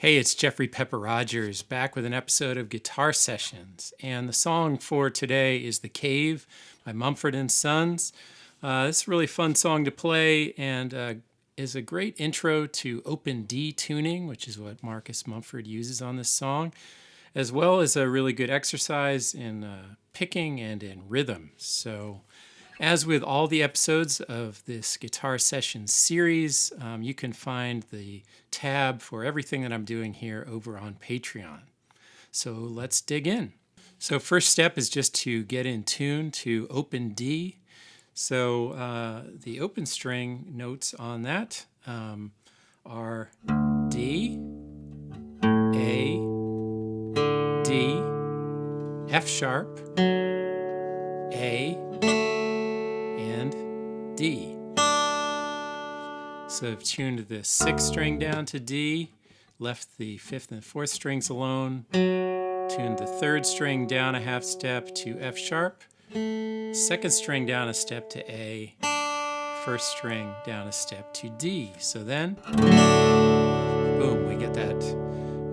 Hey, it's Jeffrey Pepper Rogers back with an episode of Guitar Sessions. And the song for today is The Cave by Mumford and Sons. This is a really fun song to play and is a great intro to open D tuning, which is what Marcus Mumford uses on this song, as well as a really good exercise in picking and in rhythm. So as with all the episodes of this Guitar Sessions series, you can find the tab for everything that I'm doing here over on Patreon. So let's dig in. So first step is just to get in tune to open D. So the open string notes on that are D, A, D, F sharp, A, and D. So I've tuned the 6th string down to D, left the 5th and 4th strings alone, tuned the 3rd string down a half step to F sharp, 2nd string down a step to A, 1st string down a step to D. So then, boom, we get that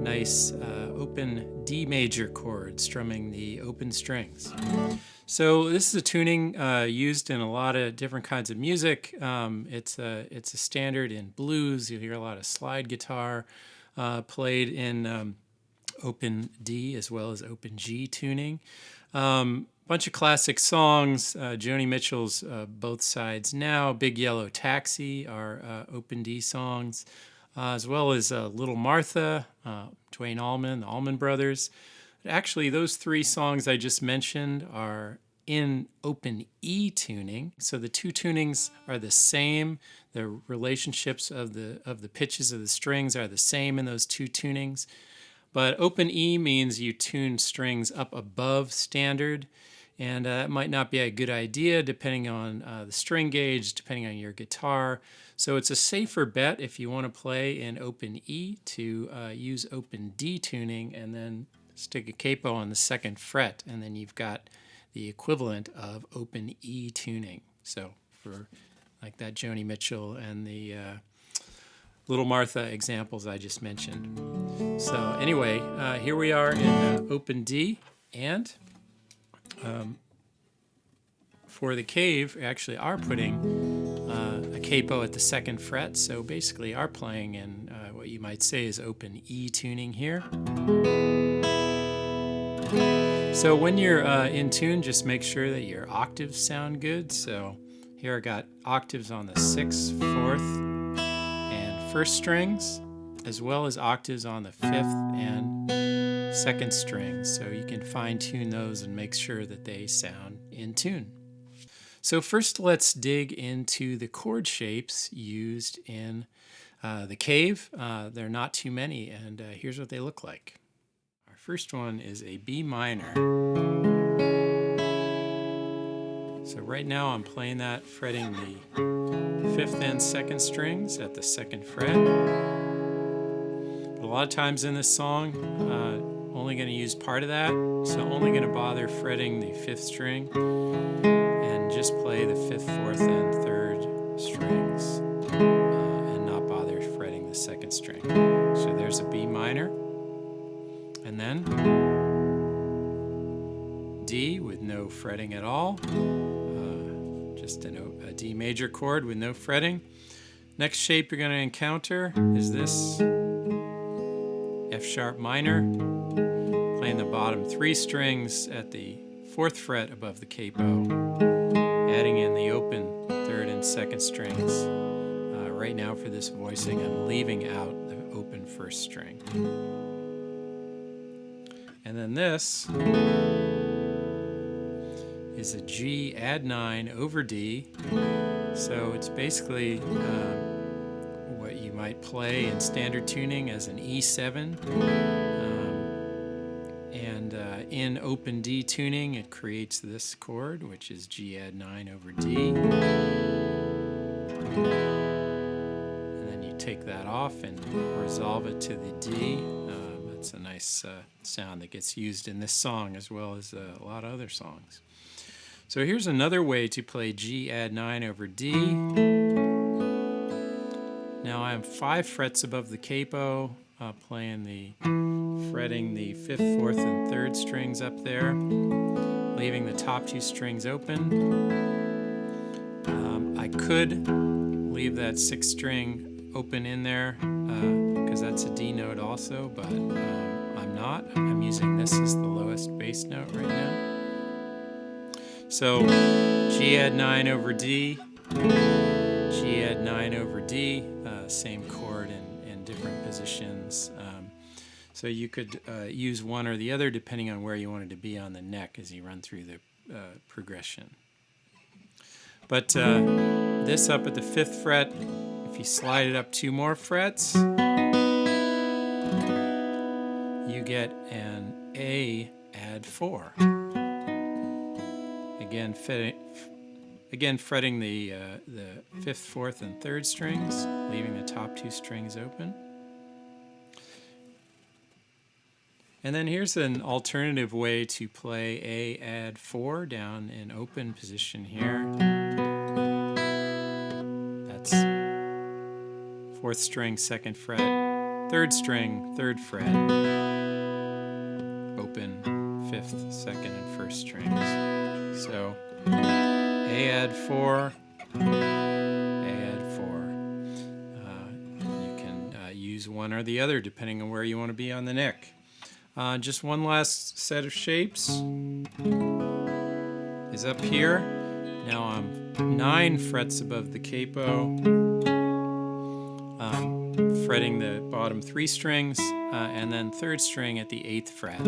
nice open D major chord strumming the open strings. So this is a tuning used in a lot of different kinds of music. It's a standard in blues. You'll hear a lot of slide guitar played in open D as well as open G tuning. Bunch of classic songs. Joni Mitchell's Both Sides Now, Big Yellow Taxi are open D songs, as well as Little Martha, Duane Allman, the Allman Brothers. Actually, those 3 songs I just mentioned are in open E tuning. So the 2 tunings are the same. The relationships of the pitches of the strings are the same in those 2 tunings. But open E means you tune strings up above standard, and that might not be a good idea depending on the string gauge, depending on your guitar. So it's a safer bet if you want to play in open E to use open D tuning and then stick a capo on the 2nd fret, and then you've got the equivalent of open E tuning. So for like that Joni Mitchell and the Little Martha examples I just mentioned. So anyway, here we are in open D, and for the cave, we actually are putting a capo at the 2nd fret, so basically are playing in what you might say is open E tuning here. So when you're in tune, just make sure that your octaves sound good. So here I got octaves on the 6th, 4th, and 1st strings, as well as octaves on the 5th and 2nd strings. So you can fine tune those and make sure that they sound in tune. So first let's dig into the chord shapes used in the cave. There are not too many, and here's what they look like. First one is a B minor. So right now I'm playing that, fretting the 5th and 2nd strings at the 2nd fret. But a lot of times in this song, only going to use part of that, so only going to bother fretting the 5th string and just play the 5th, 4th, and 3rd strings and not bother fretting the 2nd string. So there's a B minor. And then D with no fretting at all, just a D major chord with no fretting. Next shape you're going to encounter is this F sharp minor, playing the bottom 3 strings at the 4th fret above the capo, adding in the open 3rd and 2nd strings. Right now for this voicing I'm leaving out the open 1st string. And then this is a G add 9 over D. So it's basically what you might play in standard tuning as an E7. And in open D tuning, it creates this chord, which is G add 9 over D. And then you take that off and resolve it to the D. It's a nice sound that gets used in this song as well as a lot of other songs. So here's another way to play G add 9 over D. Now I'm 5 frets above the capo, fretting the 5th, 4th, and 3rd strings up there, leaving the top 2 strings open. I could leave that 6th string open in there because that's a D note also, but I'm not. I'm using this as the lowest bass note right now. So G add 9 over D, G add 9 over D, same chord in different positions. So you could use one or the other depending on where you wanted to be on the neck as you run through the progression. But this up at the 5th fret, if you slide it up 2 more frets, you get an A add 4. Again, fretting the 5th, 4th, and 3rd strings, leaving the top 2 strings open. And then here's an alternative way to play A add 4 down in open position here. That's 4th string, 2nd fret, 3rd string, 3rd fret, open 5th, 2nd, and 1st strings. So A add 4, A add 4. You can use one or the other depending on where you want to be on the neck. Just one last set of shapes is up here. Now I'm 9 frets above the capo, fretting the bottom 3 strings, and then 3rd string at the 8th fret,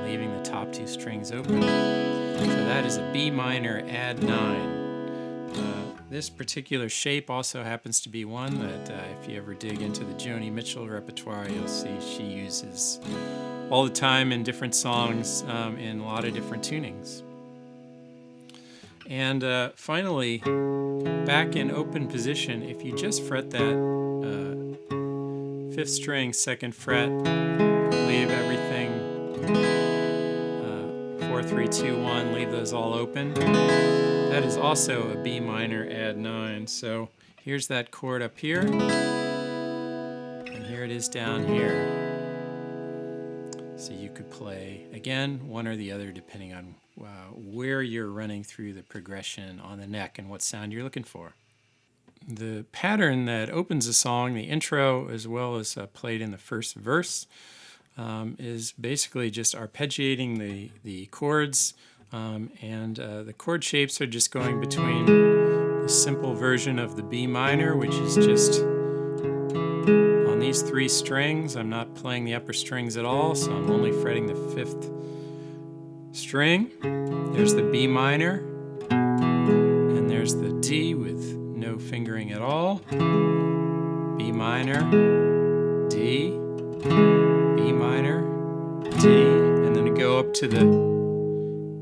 leaving the top 2 strings open. So that is a B minor add 9. This particular shape also happens to be one that if you ever dig into the Joni Mitchell repertoire, you'll see she uses all the time in different songs in a lot of different tunings. And finally, back in open position, if you just fret that 5th string, 2nd fret, leave everything 4, 3, 2, 1, leave those all open. That is also a B minor add 9. So here's that chord up here, and here it is down here. So you could play, again, one or the other depending on where you're running through the progression on the neck and what sound you're looking for. The pattern that opens a song, the intro, as well as played in the first verse, is basically just arpeggiating the chords, and the chord shapes are just going between the simple version of the B minor, which is just on these 3 strings. I'm not playing the upper strings at all, so I'm only fretting the 5th string. There's the B minor, and there's the D with no fingering at all. B minor, D, B minor, D, and then to go up to the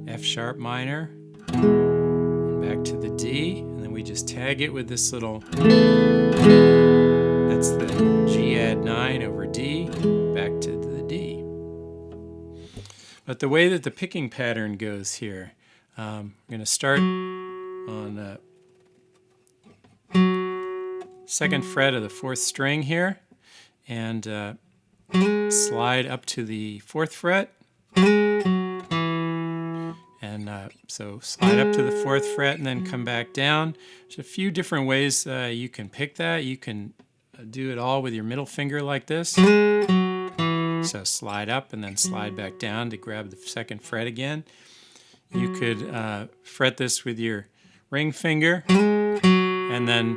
F sharp minor, and back to the D, and then we just tag it with this little, that's the G add 9 over D, back to the D. But the way that the picking pattern goes here, I'm going to start on 2nd fret of the 4th string here, and slide up to the 4th fret. And so slide up to the 4th fret and then come back down. There's a few different ways you can pick that. You can do it all with your middle finger like this. So slide up and then slide back down to grab the 2nd fret again. You could fret this with your ring finger and then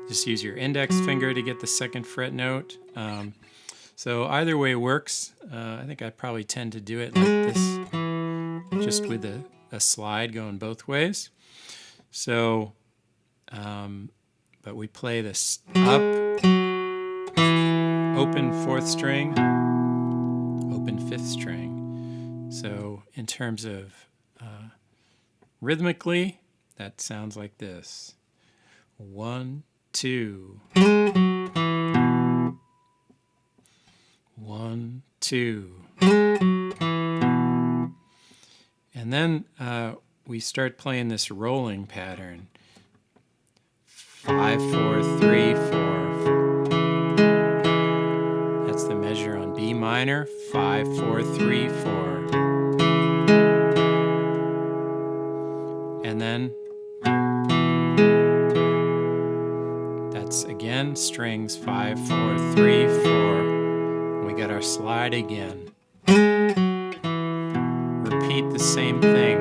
just use your index finger to get the 2nd fret note. So either way works. I think I probably tend to do it like this, just with a slide going both ways. So, but we play this up, open 4th string, open 5th string. So in terms of rhythmically, that sounds like this. 1, 2. 1, 2. And then we start playing this rolling pattern. 5, 4, 3, 4. That's the measure on B minor, 5, 4, 3, 4. And then that's again strings 5, 4, 3, 4. We got our slide again. Repeat the same thing.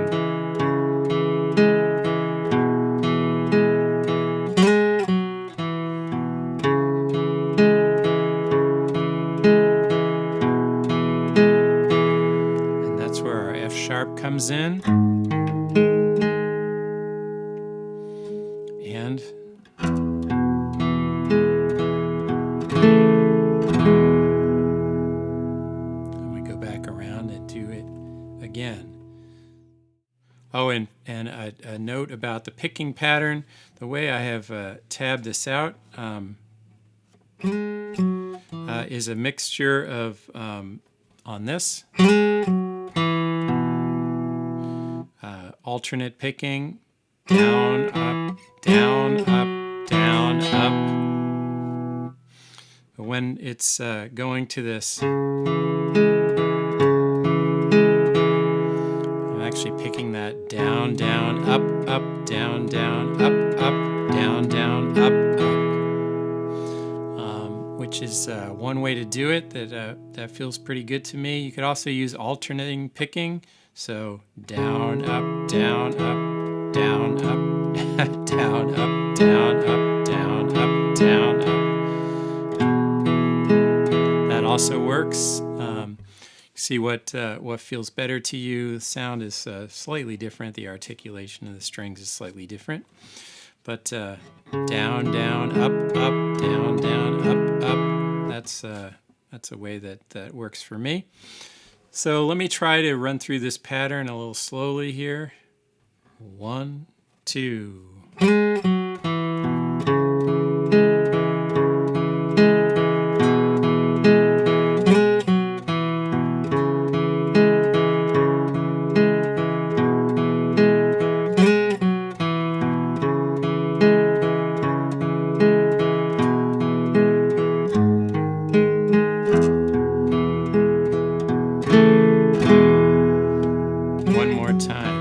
And that's where our F sharp comes in. And we go back around and do it again. Oh, and a note about the picking pattern. The way I have tabbed this out is a mixture of, on this, alternate picking, down, up, down, up, down, up. But when it's going to this, actually picking that down, down, up, up, down, down, up, up, down, down, up, up, which is one way to do it that feels pretty good to me. You could also use alternating picking, so down, up, down, up, down, up, down, up, down, up, down, up, down, up. That also works. See what feels better to you. The sound is slightly different. The articulation of the strings is slightly different. But down, down, up, up, down, down, up, up. That's a way that works for me. So let me try to run through this pattern a little slowly here. 1, 2. One more time.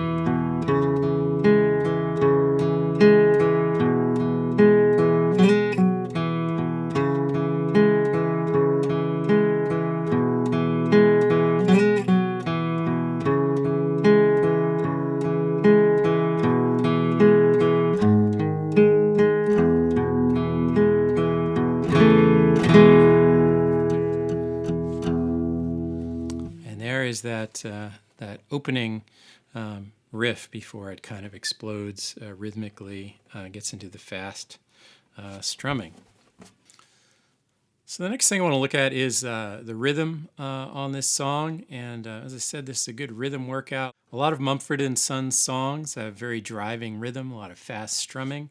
And there is that opening riff before it kind of explodes rhythmically, gets into the fast strumming. So the next thing I want to look at is the rhythm on this song. And as I said, this is a good rhythm workout. A lot of Mumford and Sons songs have very driving rhythm, a lot of fast strumming.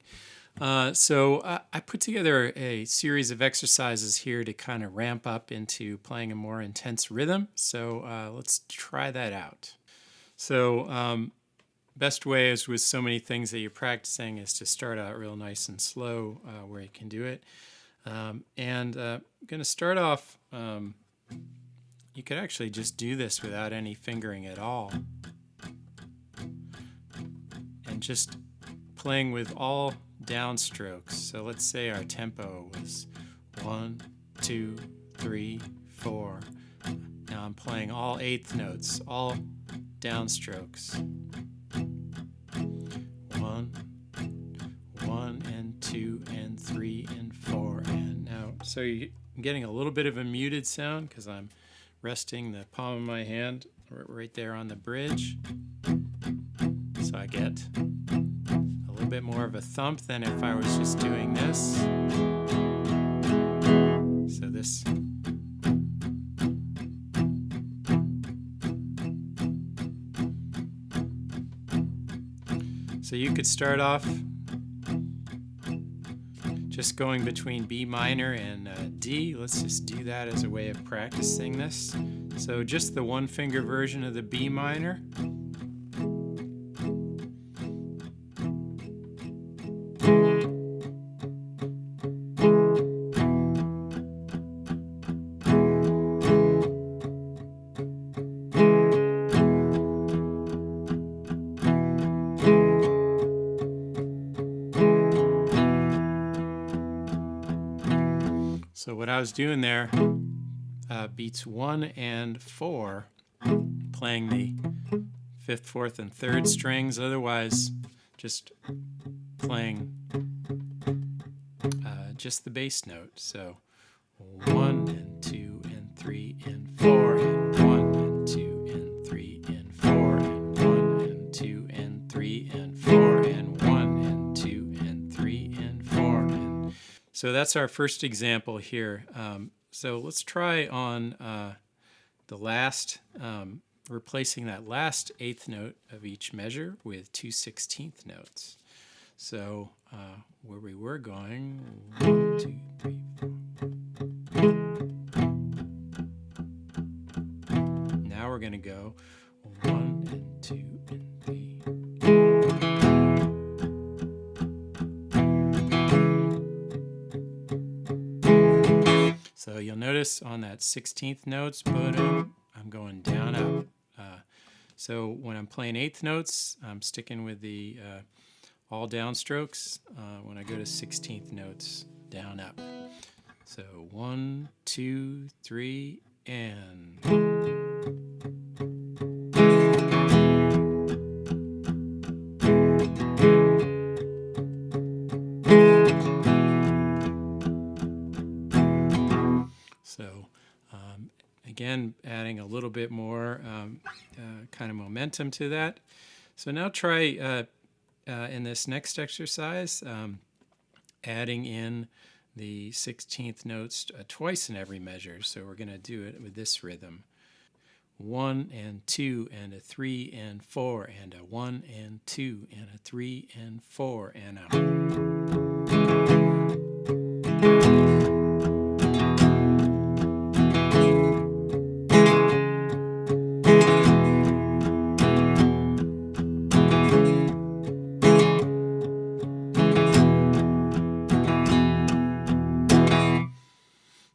So I put together a series of exercises here to kind of ramp up into playing a more intense rhythm. So let's try that out. So best way is with so many things that you're practicing is to start out real nice and slow where you can do it. I'm going to start off, you could actually just do this without any fingering at all. And just playing with all downstrokes. So let's say our tempo was 1, 2, 3, 4. Now I'm playing all eighth notes, all downstrokes. 1, 1 and 2 and 3 and 4 and now. So you're getting a little bit of a muted sound because I'm resting the palm of my hand right there on the bridge. So I get a little bit more of a thump than if I was just doing this. So this. So you could start off just going between B minor and D. Let's just do that as a way of practicing this. So just the one finger version of the B minor. was doing there, beats 1 and 4, playing the 5th, 4th, and 3rd strings. Otherwise, just playing just the bass note. So 1 and 2 and 3 and 4 and 1 and 2 and 3 and 4 and 1 and 2 and 3 and 4 and 1 and 2 and 3 and 4 and... So that's our first example here. So let's try on the last, replacing that last 8th note of each measure with 2 16th notes. So where we were going, 1, 2, 3, 4. Now we're going to go 1 and 2 and 3. So you'll notice on that 16th notes, I'm going down up. So when I'm playing 8th notes, I'm sticking with the all downstrokes. When I go to 16th notes, down up. So 1, 2, 3, and... So again, adding a little bit more kind of momentum to that. So now try in this next exercise, adding in the 16th notes twice in every measure. So we're going to do it with this rhythm. 1 and 2 and a 3 and 4 and a 1 and 2 and a 3 and 4 and a...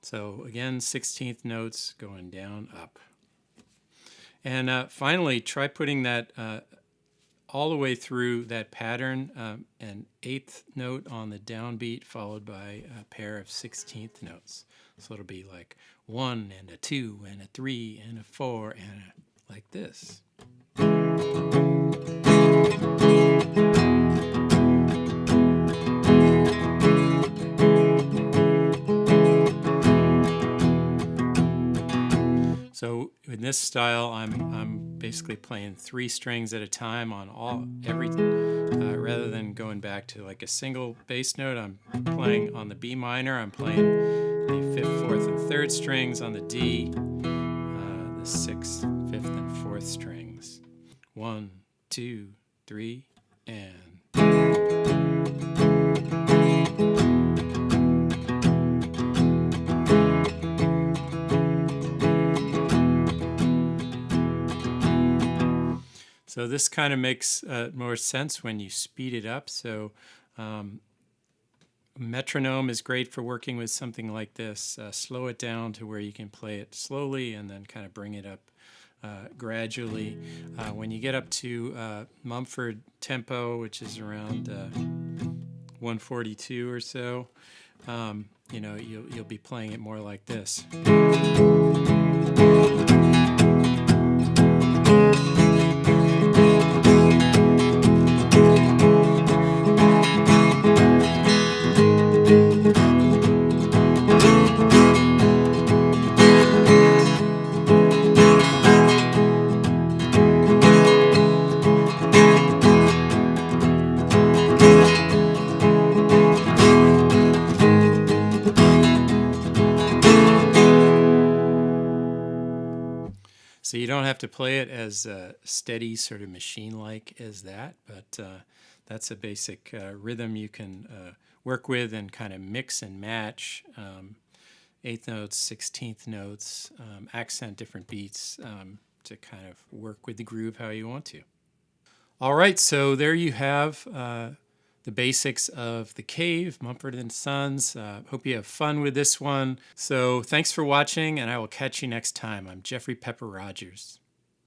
So again, 16th notes going down, up. And finally, try putting that all the way through that pattern, an 8th note on the downbeat followed by a pair of 16th notes. So it'll be like 1 and a 2 and a 3 and a 4 and a, like this. So in this style, I'm basically playing 3 strings at a time on every rather than going back to like a single bass note. I'm playing on the B minor. I'm playing the 5th, 4th, and 3rd strings on the D, the 6th, 5th, and 4th strings. 1, 2, 3, and... So this kind of makes more sense when you speed it up. So metronome is great for working with something like this. Slow it down to where you can play it slowly and then kind of bring it up gradually. When you get up to Mumford tempo, which is around 142 or so, you know, you'll be playing it more like this. So you don't have to play it as steady, sort of machine-like as that, but that's a basic rhythm you can work with and kind of mix and match 8th notes, 16th notes, accent different beats to kind of work with the groove how you want to. All right, so there you have the basics of The Cave, Mumford and Sons. Hope you have fun with this one. So thanks for watching, and I will catch you next time. I'm Jeffrey Pepper Rogers.